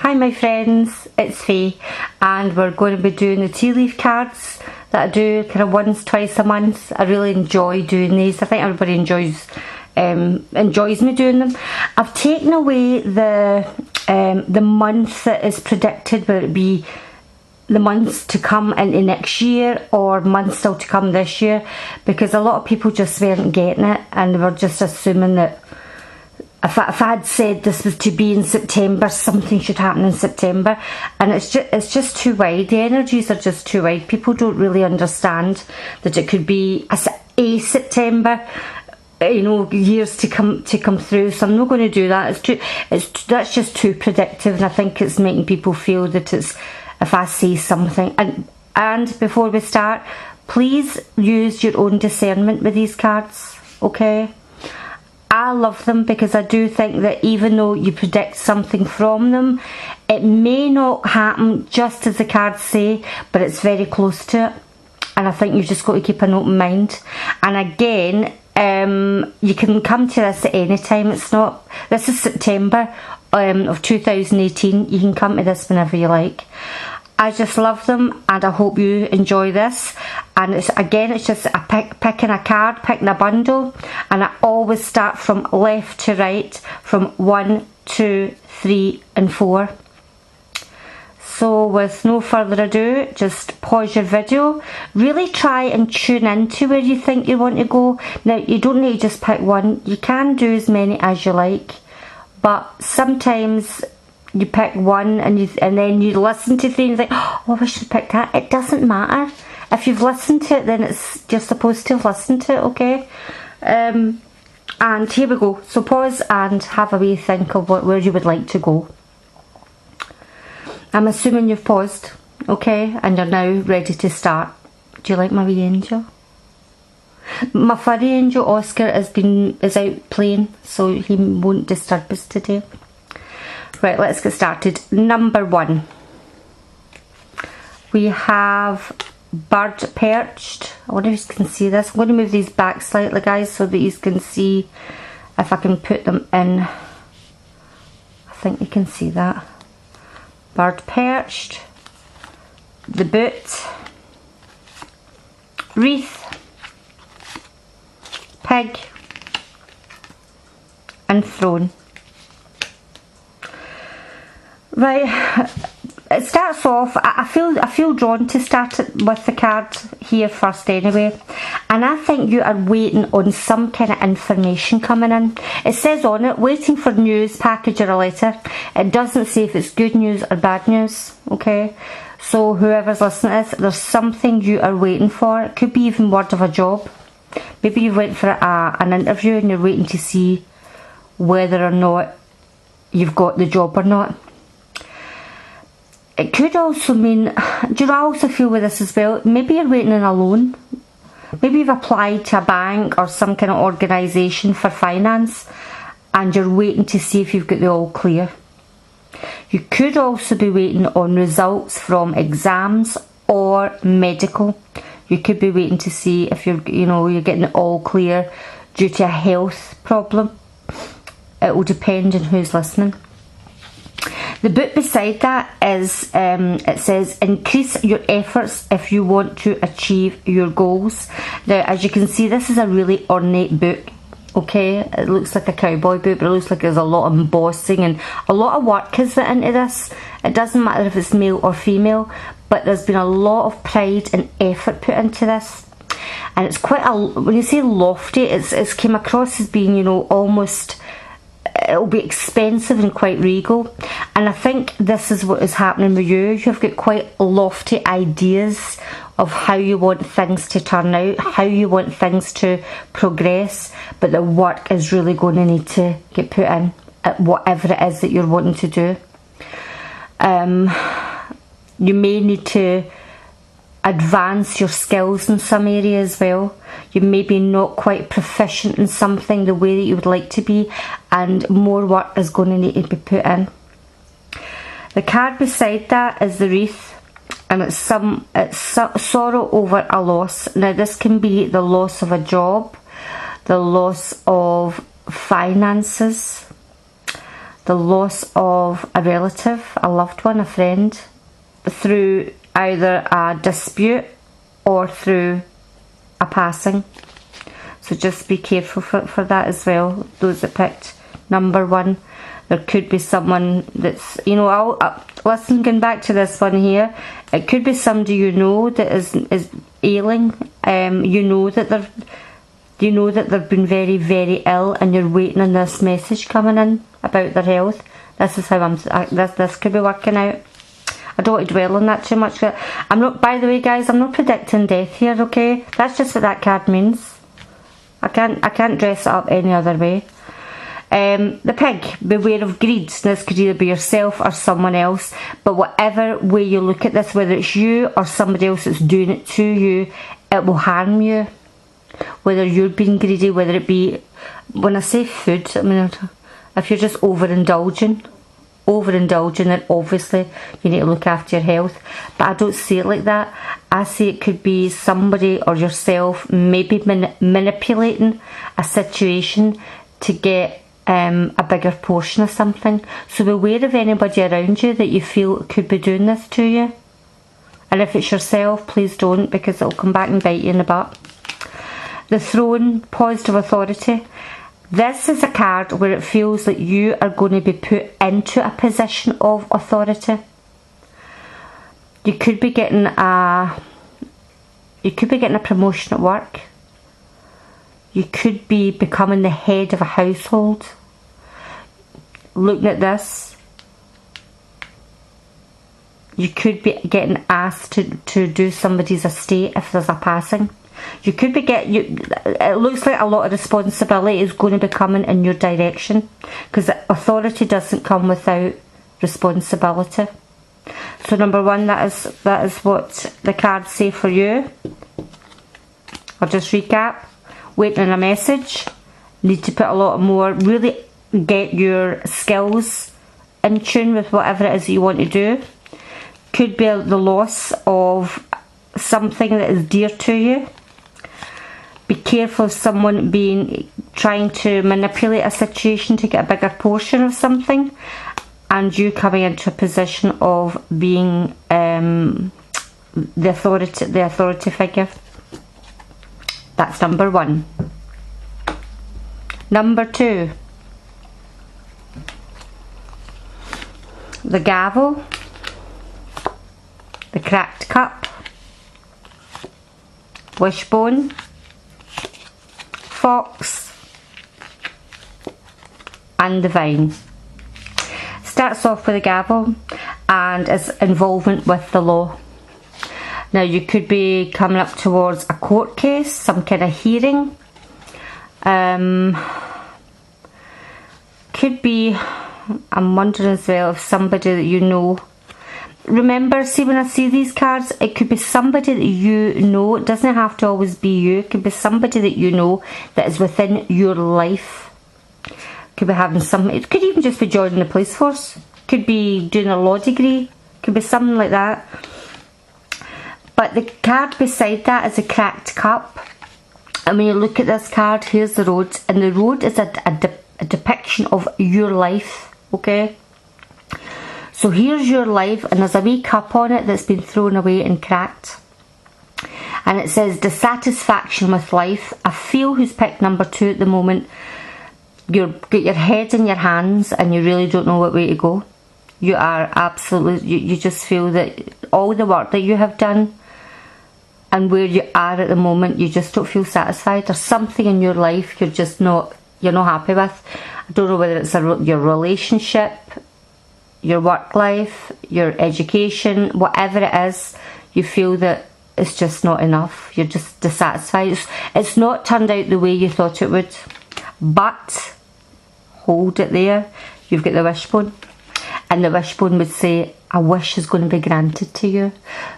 Hi my friends, it's Faye and we're going to be doing the tea leaf cards that I do kind of once, twice a month. I really enjoy doing these. I think everybody enjoys me doing them. I've taken away the month that is predicted, whether it be the months to come into next year or months still to come this year, because a lot of people just weren't getting it and they were just assuming that if I had said this was to be in September, something should happen in September, and it's just too wide. The energies are just too wide. People don't really understand that it could be a September, you know, years to come through. So I'm not going to do that. That's just too predictive, and I think it's making people feel that it's, if I say something. And before we start, please use your own discernment with these cards, okay? I love them because I do think that even though you predict something from them, it may not happen just as the cards say, but it's very close to it. And I think you've just got to keep an open mind. And again, you can come to this at any time. It's not, this is September of 2018. You can come to this whenever you like. I just love them and I hope you enjoy this. And it's just picking a card, picking a bundle, and I always start from left to right, from 1, 2, 3 and 4. So with no further ado, just pause your video, really try and tune into where you think you want to go. Now you don't need to just pick one, you can do as many as you like, but sometimes you pick one and then you listen to things like, oh, I wish I'd picked that. It doesn't matter. If you've listened to it, then you're supposed to have listened to it, okay? And here we go. So pause and have a wee think of where you would like to go. I'm assuming you've paused, okay? And you're now ready to start. Do you like my wee angel? My furry angel Oscar is out playing, so he won't disturb us today. Right, let's get started. Number 1. We have bird perched. I wonder if you can see this. I'm going to move these back slightly, guys, so that you can see if I can put them in. I think you can see that. Bird perched. The boot. Wreath. Pig. And throne. Right, it starts off, I feel drawn to start with the card here first anyway, and I think you are waiting on some kind of information coming in. It says on it, waiting for news, package or a letter. It doesn't say if it's good news or bad news, okay? So whoever's listening to this, there's something you are waiting for. It could be even word of a job. Maybe you went for an interview and you're waiting to see whether or not you've got the job or not. It could also mean, do you also feel with this as well, maybe you're waiting on a loan. Maybe you've applied to a bank or some kind of organisation for finance and you're waiting to see if you've got the all clear. You could also be waiting on results from exams or medical. You could be waiting to see if you're getting it all clear due to a health problem. It will depend on who's listening. The book beside that is, it says, increase your efforts if you want to achieve your goals. Now, as you can see, this is a really ornate book, okay? It looks like a cowboy book, but it looks like there's a lot of embossing and a lot of work is put into this. It doesn't matter if it's male or female, but there's been a lot of pride and effort put into this. And it's quite when you say lofty, it's came across as being, you know, almost, it'll be expensive and quite regal. And I think this is what is happening with you. You've got quite lofty ideas of how you want things to turn out, how you want things to progress, but the work is really going to need to get put in at whatever it is that you're wanting to do. You may need to advance your skills in some area as well. You may be not quite proficient in something the way that you would like to be, and more work is going to need to be put in. The card beside that is the wreath, and it's sorrow over a loss. Now this can be the loss of a job, the loss of finances, the loss of a relative, a loved one, a friend, through either a dispute or through a passing. So just be careful for that as well, those that picked number 1. There could be someone that's, you know, listen, going back to this one here, it could be somebody you know that is ailing. You know that they've been very, very ill, and you're waiting on this message coming in about their health. This is how this could be working out. I don't want to dwell on that too much. I'm not, by the way, guys, I'm not predicting death here, okay? That's just what that card means. I can't dress it up any other way. The pig, beware of greed. This could either be yourself or someone else, but whatever way you look at this, whether it's you or somebody else that's doing it to you, it will harm you. Whether you're being greedy, whether it be, when I say food, I mean, if you're just overindulging, then obviously you need to look after your health. But I don't see it like that. I see it could be somebody or yourself maybe manipulating a situation to get a bigger portion of something. So beware of anybody around you that you feel could be doing this to you. And if it's yourself, please don't, because it'll come back and bite you in the butt. The throne, positive authority. This is a card where it feels like you are going to be put into a position of authority. You could be getting a promotion at work. You could be becoming the head of a household. Looking at this, you could be getting asked to do somebody's estate if there's a passing. You could be it looks like a lot of responsibility is going to be coming in your direction, because authority doesn't come without responsibility. So number 1, that is what the cards say for you. I'll just recap. Waiting on a message. Need to put a lot more, really get your skills in tune with whatever it is that you want to do. Could be the loss of something that is dear to you. Be careful of someone trying to manipulate a situation to get a bigger portion of something, and you coming into a position of being the authority figure. That's number 1. Number 2, the gavel, the cracked cup, wishbone, fox, and the vine. Starts off with a gavel and is involvement with the law. Now you could be coming up towards a court case, some kind of hearing. Could be, I'm wondering as well, if somebody that you know. Remember, see, when I see these cards, it could be somebody that you know. It doesn't have to always be you. It could be somebody that you know that is within your life. Could be having some, it could even just be joining the police force. Could be doing a law degree. Could be something like that. But the card beside that is a cracked cup. And when you look at this card, here's the road. And the road is a depiction of your life, okay? So here's your life, and there's a wee cup on it that's been thrown away and cracked. And it says, dissatisfaction with life. I feel who's picked number 2 at the moment, you've got your head in your hands and you really don't know what way to go. You are absolutely, you just feel that all the work that you have done and where you are at the moment, you just don't feel satisfied. There's something in your life you're not happy with. I don't know whether it's your relationship, your work life, your education, whatever it is, you feel that it's just not enough. You're just dissatisfied. It's not turned out the way you thought it would. But hold it there. You've got the wishbone. And the wishbone would say, a wish is going to be granted to you.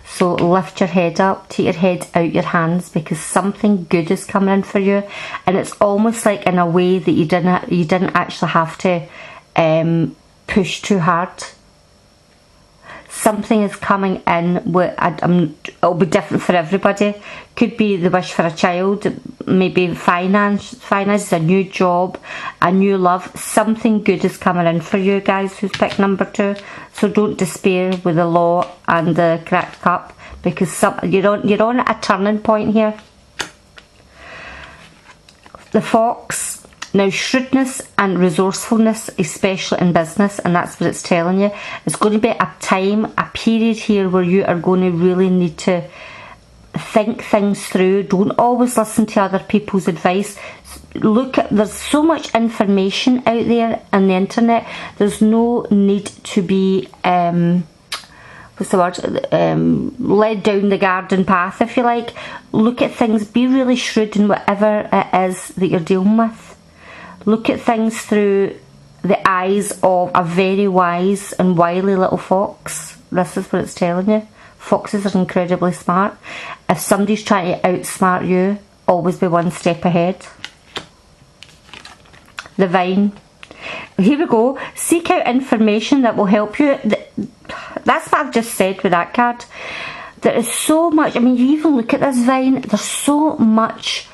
So lift your head up, take your head out your hands, because something good is coming in for you. And it's almost like in a way that you didn't actually have to push too hard. something is coming in. It'll be different for everybody. Could be the wish for a child, maybe finances, a new job, a new love. Something good is coming in for you guys who's picked number 2. So don't despair with the law and the cracked cup, because you're on a turning point here. The fox. Now, shrewdness and resourcefulness, especially in business, and that's what it's telling you. It's going to be a time, a period here where you are going to really need to think things through. Don't always listen to other people's advice. There's so much information out there on the internet. There's no need to be led down the garden path, if you like. Look at things, be really shrewd in whatever it is that you're dealing with. Look at things through the eyes of a very wise and wily little fox. This is what it's telling you. Foxes are incredibly smart. If somebody's trying to outsmart you, always be one step ahead. The vine. Here we go. Seek out information that will help you. That's what I've just said with that card. There is so much. I mean, you even look at this vine. There's so much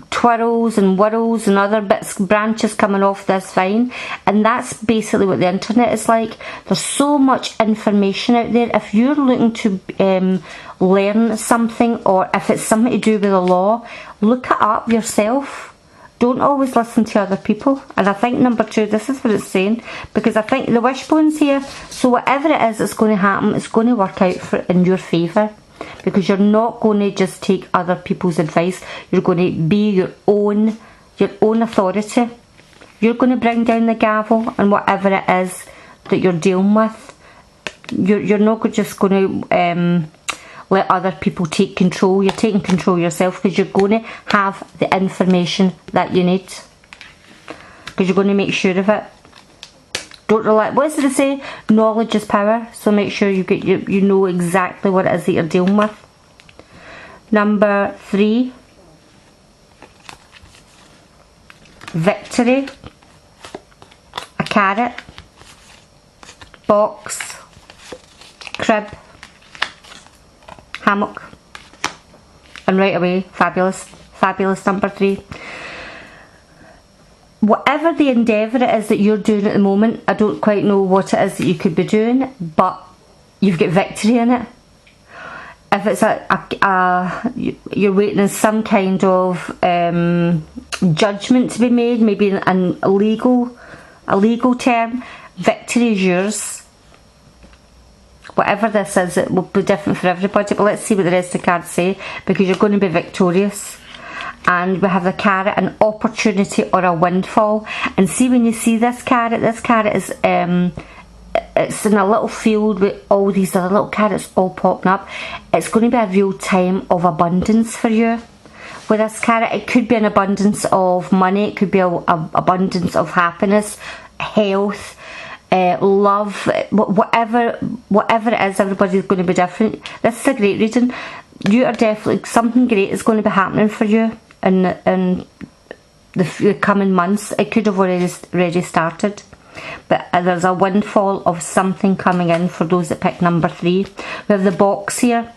twirls and whirls and other branches coming off this vine, and that's basically what the internet is like. There's so much information out there. If you're looking to learn something, or if it's something to do with the law, look it up yourself. Don't always listen to other people. And I think number 2, this is what it's saying, because I think the wishbone's here, so whatever it is that's going to happen, it's going to work out in your favour. Because you're not going to just take other people's advice. You're going to be your own authority. You're going to bring down the gavel on whatever it is that you're dealing with. You're not just going to let other people take control. You're taking control yourself, because you're going to have the information that you need. Because you're going to make sure of it. Don't rely. What does it say? Knowledge is power. So make sure you know exactly what it is that you're dealing with. Number 3. Victory. A carrot. Box. Crib. Hammock. And right away, fabulous. Fabulous number 3. Whatever the endeavour it is that you're doing at the moment, I don't quite know what it is that you could be doing, but you've got victory in it. If it's you're waiting on some kind of judgment to be made, maybe in a legal term, victory is yours. Whatever this is, it will be different for everybody, but let's see what the rest of the cards say, because you're going to be victorious. And we have the carrot, an opportunity or a windfall. And see, when you see this carrot is it's in a little field with all these other little carrots all popping up. It's going to be a real time of abundance for you. With this carrot, it could be an abundance of money, it could be an abundance of happiness, health, love, whatever it is. Everybody's going to be different. This is a great reading. You are definitely, something great is going to be happening for you in the coming months. It could have already started, but there's a windfall of something coming in for those that pick number 3. We have the box here,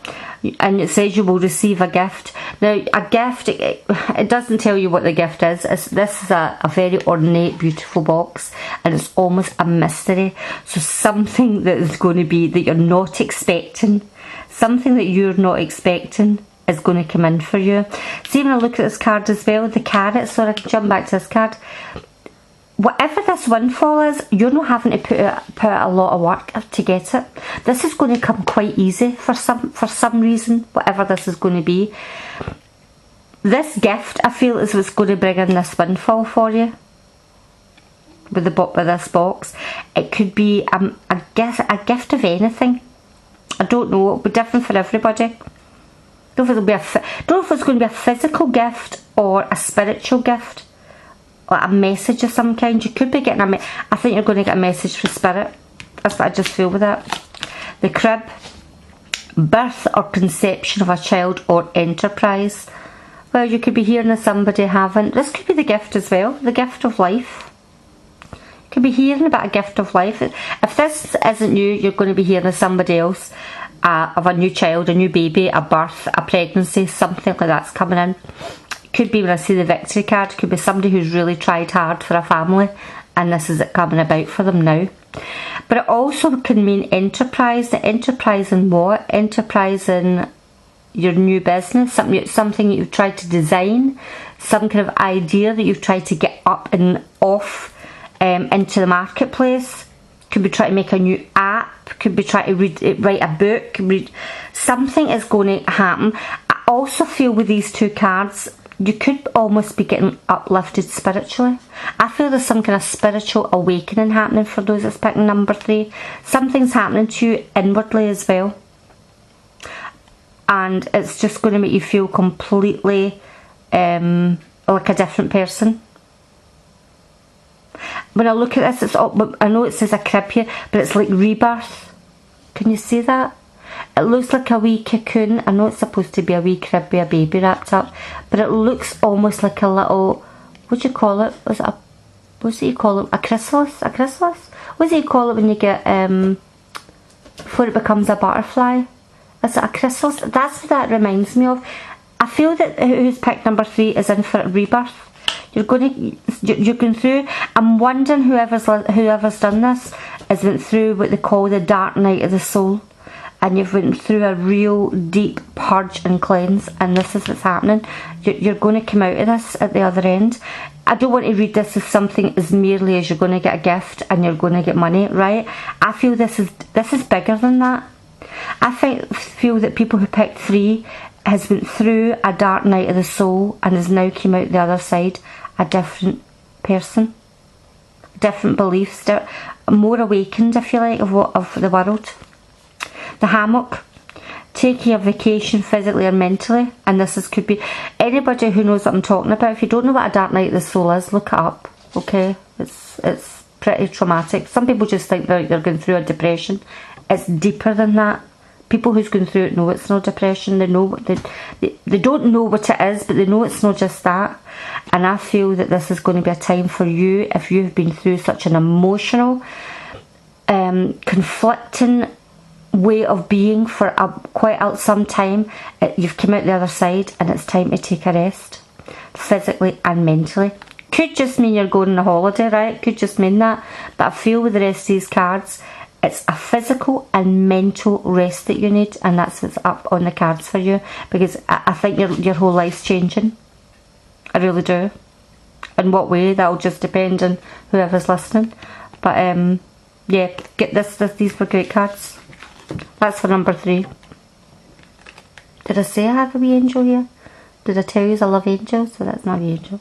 and it says you will receive a gift. Now, a gift, it doesn't tell you what the gift is. This is a very ornate, beautiful box, and it's almost a mystery. So something that is going to be that you're not expecting, something that you're not expecting is going to come in for you. See, when I look at this card as well, the carrot, so I can jump back to this card. Whatever this windfall is, you're not having to put a lot of work to get it. This is going to come quite easy for some reason, whatever this is going to be. This gift, I feel, is what's going to bring in this windfall for you. With this box, it could be a gift of anything. I don't know. It'll be different for everybody. Don't know if it's going to be a physical gift or a spiritual gift, like a message of some kind. You could be getting I think you're going to get a message from spirit. That's what I just feel with that. The crib, birth or conception of a child or enterprise. Well, you could be hearing of somebody having. This could be the gift as well. The gift of life. could be hearing about a gift of life. If this isn't you, you're going to be hearing of somebody else, of a new child, a new baby, a birth, a pregnancy, something like that's coming in. Could be, when I see the victory card, could be somebody who's really tried hard for a family and this is it coming about for them now. But it also can mean enterprise. Enterprise in what? Enterprise in your new business, something that you've tried to design, some kind of idea that you've tried to get up and off into the marketplace. Could be trying to make a new app, could be trying to write a book, something is going to happen. I also feel with these two cards, you could almost be getting uplifted spiritually. I feel there's some kind of spiritual awakening happening for those that's picking number 3. Something's happening to you inwardly as well. And it's just going to make you feel completely like a different person. When I look at this, I know it says a crib here, but it's like rebirth. Can you see that? It looks like a wee cocoon. I know it's supposed to be a wee crib with a baby wrapped up, but it looks almost like a little, what do you call it? What do you call it? A chrysalis? A chrysalis? What do you call it when you get, before it becomes a butterfly? Is it a chrysalis? That's what that reminds me of. I feel that who's picked number 3 is in for a rebirth. You're going through. I'm wondering whoever's done this has went through what they call the dark night of the soul, and you've went through a real deep purge and cleanse, and this is what's happening. You're going to come out of this at the other end. I don't want to read this as something as merely as you're going to get a gift and you're going to get money, right? I feel this is bigger than that. I feel that people who picked 3 has went through a dark night of the soul and has now come out the other side a different person, different beliefs, more awakened, if you like, of the world. The hammock, taking a vacation physically or mentally, and could be anybody who knows what I'm talking about. If you don't know what a dark night of the soul is, look it up. Okay, it's pretty traumatic. Some people just think they're going through a depression. It's deeper than that. People who's going through it know it's no depression. They know what they don't know what it is, but they know it's not just that. And I feel that this is going to be a time for you, if you've been through such an emotional, conflicting way of being for quite some time. You've come out the other side, and it's time to take a rest, physically and mentally. Could just mean you're going on a holiday, right? Could just mean that. But I feel with the rest of these cards, it's a physical and mental rest that you need, and that's what's up on the cards for you, because I think your whole life's changing. I really do. In what way? That'll just depend on whoever's listening. But yeah, get this. These were great cards. That's for number 3. Did I say I have a wee angel here? Did I tell you I love angels? So that's not the angel.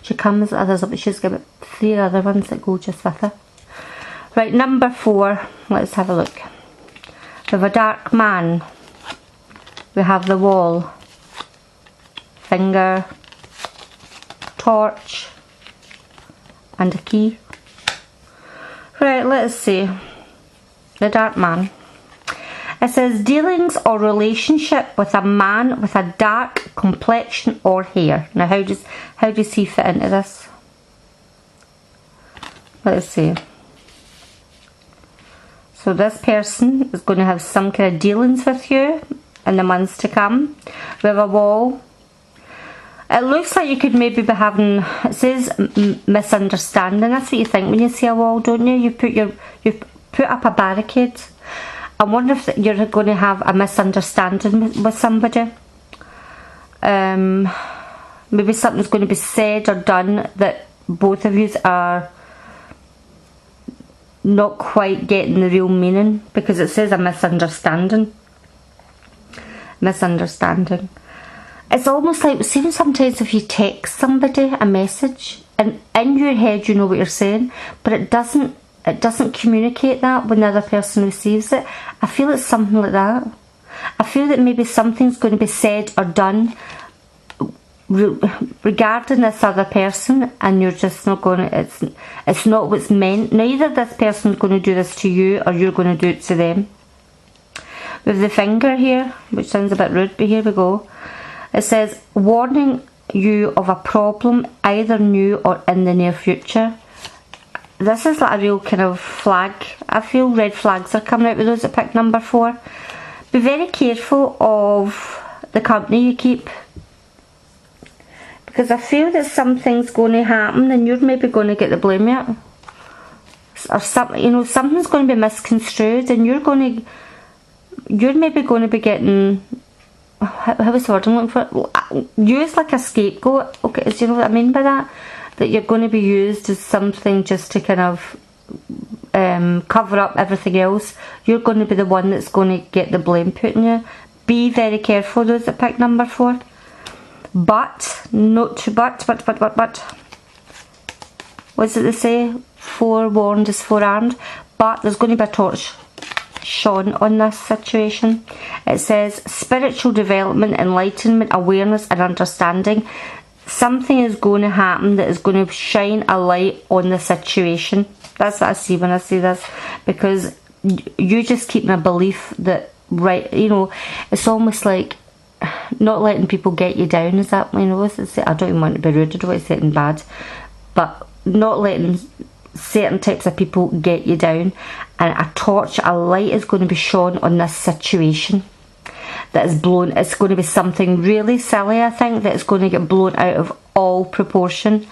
She comes, others up. She's got 3 other ones that go just with her. Right, number 4, let's have a look. We have a dark man. We have the wall. Finger. Torch. And a key. Right, let's see. The dark man. It says dealings or relationship with a man with a dark complexion or hair. Now how does he fit into this? Let's see. So this person is going to have some kind of dealings with you in the months to come. We have a wall. It looks like you could maybe be having, it says misunderstanding. That's what you think when you see a wall, don't you? You put up a barricade. I wonder if you're going to have a misunderstanding with somebody. Maybe something's going to be said or done that both of you are not quite getting the real meaning, because it says a misunderstanding. Misunderstanding. It's almost like, see, sometimes if you text somebody a message and in your head you know what you're saying, but it doesn't communicate that when the other person receives it. I feel it's something like that. I feel that maybe something's going to be said or done regarding this other person, and you're just not going to, it's not what's meant. Neither this person's going to do this to you or you're going to do it to them. With the finger here, which sounds a bit rude, but here we go. It says warning you of a problem either new or in the near future. this is like a real kind of flag. I feel red flags are coming out with those that pick number 4. Be very careful of the company you keep, because I feel that something's going to happen and you're maybe going to get the blame of it, or something, you know, something's going to be misconstrued and you're maybe going to be getting, how was the word I'm looking for, used like a scapegoat. Okay, do you know what I mean by that? That you're going to be used as something just to kind of cover up everything else. You're going to be the one that's going to get the blame put on you. Be very careful, those that pick number 4. But what does it say? Forewarned is forearmed. But there's going to be a torch shone on this situation. It says spiritual development, enlightenment, awareness and understanding. Something is going to happen that is going to shine a light on the situation. That's what I see when I see this, because you just keep my belief that, right, you know, it's almost like not letting people get you down. Is that, you know, I don't even want to be rude, I don't want to say anything bad, but not letting certain types of people get you down, and a torch, a light is going to be shone on this situation that is blown. It's going to be something really silly, I think, that is going to get blown out of all proportion,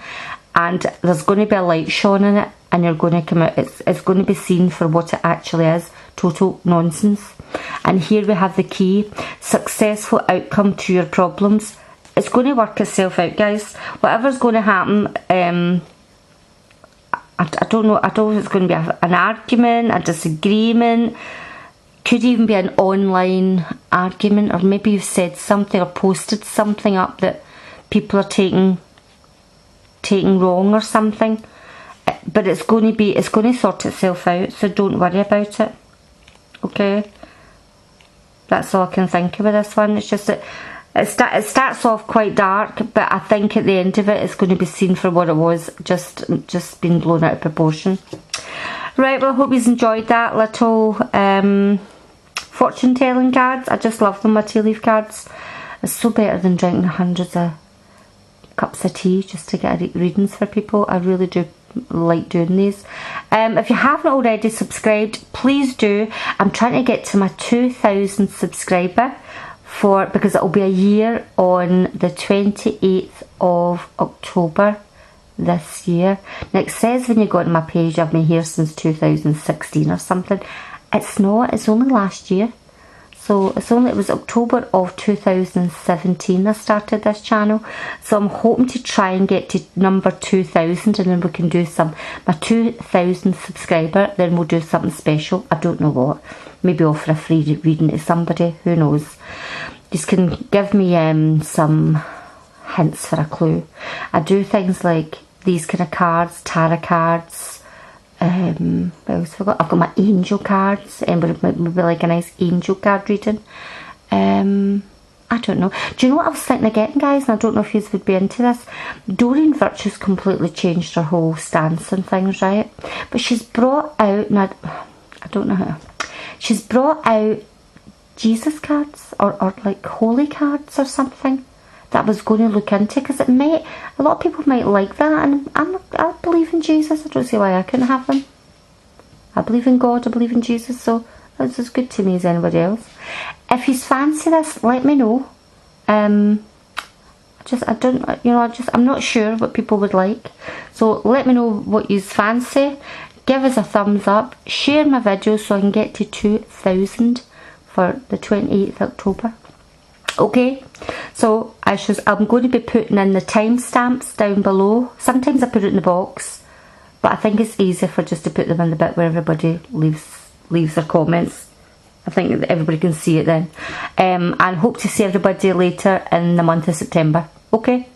and there's going to be a light shone in it, and you're going to come out, it's going to be seen for what it actually is. Total nonsense. And here we have the key: successful outcome to your problems. It's going to work itself out, guys. Whatever's going to happen, I don't know if it's going to be an argument, a disagreement, could even be an online argument, or maybe you've said something or posted something up that people are taking wrong or something. But it's going to sort itself out, so don't worry about it. Okay, that's all I can think of with this one. It's just that it starts off quite dark, but I think at the end of it, it's going to be seen for what it was, just being blown out of proportion. Right, well, I hope you've enjoyed that little fortune telling cards. I just love them, my tea leaf cards. It's so better than drinking hundreds of cups of tea just to get readings for people. I really do like doing these. If you haven't already subscribed, please do. I'm trying to get to my 2,000 subscriber because it'll be a year on the 28th of October this year. Now it says when you go on my page I've been here since 2016 or something. It's not, it's only last year. So it was October of 2017 I started this channel. So I'm hoping to try and get to number 2,000, and then we can do my 2,000 subscriber, then we'll do something special. I don't know what. Maybe offer a free reading to somebody, who knows. Just can give me some hints for a clue. I do things like these kind of cards, tarot cards. What else have I got? I've got my angel cards, and it would be like a nice angel card reading. I don't know. Do you know what I was thinking of getting, guys? And I don't know if you would be into this. Doreen Virtue's completely changed her whole stance and things, right? But she's brought out, now, I don't know how. She's brought out Jesus cards or like holy cards or something that I was going to look into, because a lot of people might like that, and I believe in Jesus. I don't see why I couldn't have them. I believe in God, I believe in Jesus, so that's as good to me as anybody else. If you fancy this, let me know. I'm not sure what people would like, so let me know what you fancy. Give us a thumbs up, share my video so I can get to 2,000 for the 28th of October. Okay, so I'm going to be putting in the timestamps down below. Sometimes I put it in the box, but I think it's easier for just to put them in the bit where everybody leaves their comments. I think that everybody can see it then. And hope to see everybody later in the month of September. Okay.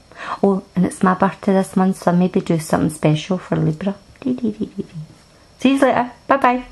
Oh, and it's my birthday this month, so I maybe do something special for Libra. See you later. Bye bye.